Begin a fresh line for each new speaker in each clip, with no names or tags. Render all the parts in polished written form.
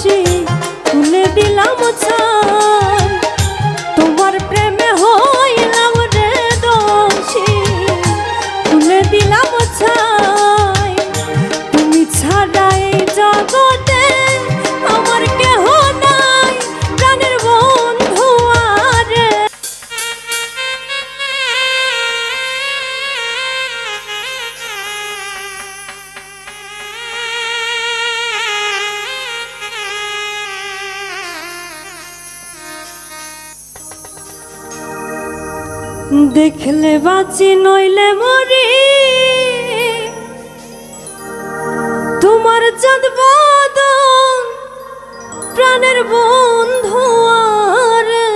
দোষী তুলে দিলাম ছাই, তোমার প্রেমে হইলাম রে দোষী তুলে দিলাম ছাই। তুমি ছাড়া এই জগতে আমার কেহ নাই, প্রাণের বন্ধু আরে। দেখলে বাঁচি নইলে মরি, তোমার চাঁদ বদন প্রাণের বন্ধু আরে।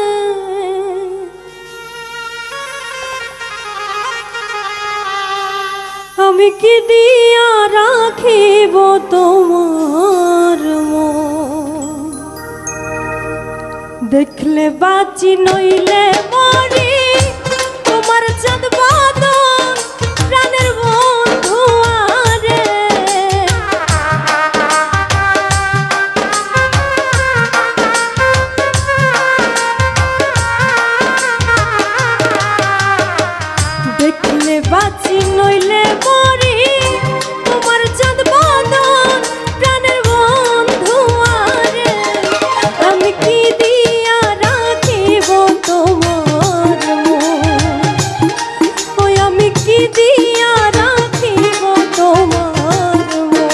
আমি কি দিয়া রাখিব তোমার মন, দেখলে বাঁচি নইলে মরি, তোমার চাঁদ বদন প্রাণের বন্ধু আরে। দেখলে বাঁচি নইলে মরি, তোমার চাঁদ বদন প্রাণের বন্ধু আরে। আমি কি দিয়া রাখিব তোমার মন, ওই আমি কি দিয়া রাখিব তোমার মন।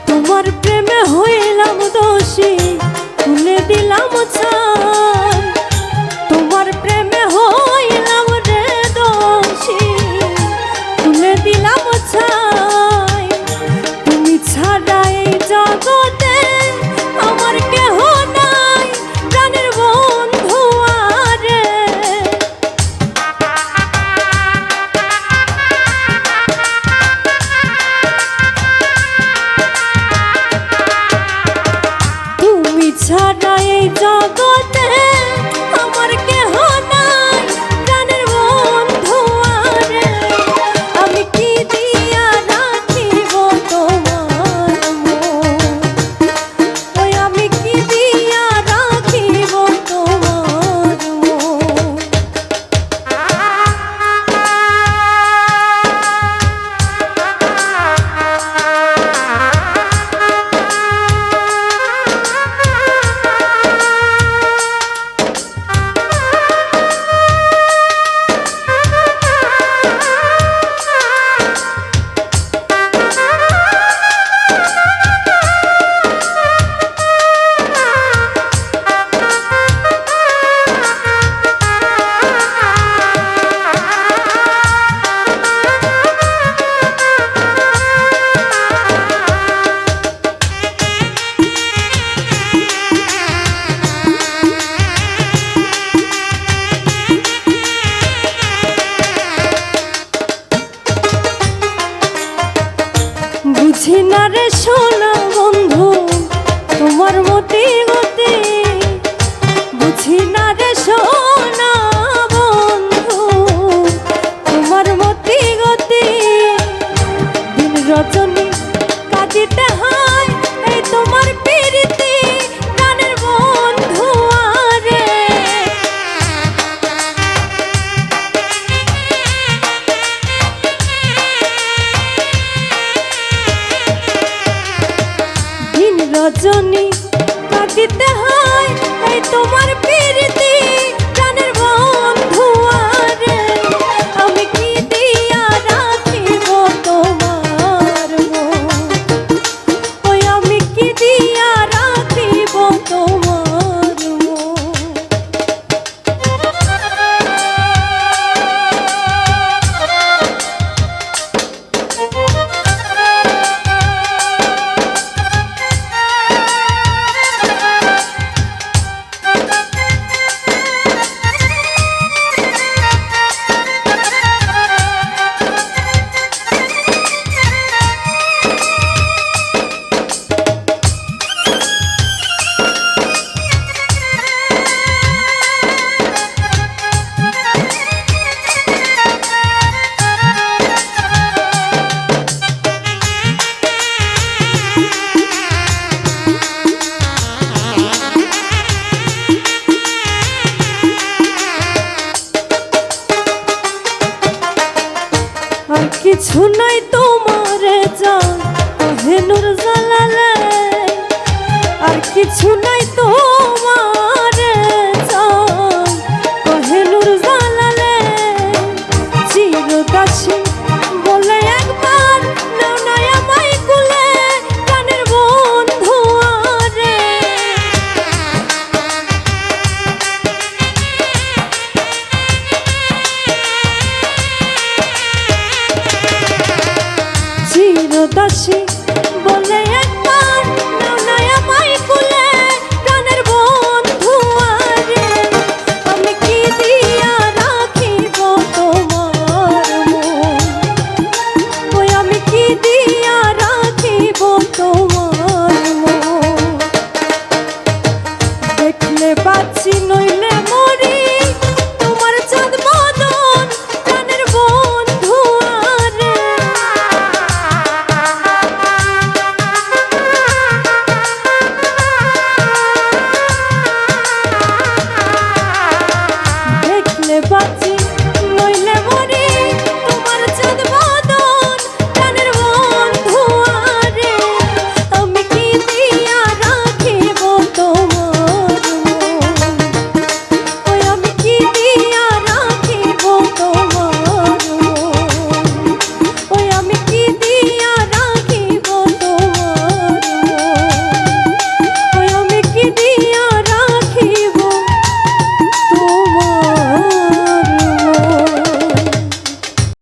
তোমার প্রেমে হইলাম দোষী তুলে দিলাম ছাই, তোমার প্রেমে হইলাম রে দোষী তুলে দিলাম ছাই। তুমি ছাড়া এই জগতে আমার কেহ নাই, প্রাণের বন্ধু আরে। তুমি ছাড়া এই জগতে আমার কেহ নাই, প্রাণের বন্ধু আরে। আমি কি দিয়া রাখিব তোমার মন, ওই আমি কি দিয়া রাখিব তোমার মন। বুঝি না রে সোনা বন্ধু তোমার মতি গতি, বুঝি না রে সোনা বন্ধু তোমার মতি গতি। দিন রজনী কাঁদিতে হয় এই তোমার প্রীতি, প্রাণের বন্ধু আরে। রজনী কাটিতে হয় এই তোমার প্রীতি, প্রাণের বন্ধু নাই তোমারে চাই কহে নূর জালালে চিরদাসী বলে একবার নাও না আমায় কুলে প্রাণের বন্ধু আরে চিরদাসী বলে একবার নাও না আমায় কুলে প্রাণের বন্ধু আরে আমি কি দিয়া রাখিব তোমার মন ওই আমি কি দিয়া রাখিব তোমার মন দেখলে বাঁচি নইলে মরি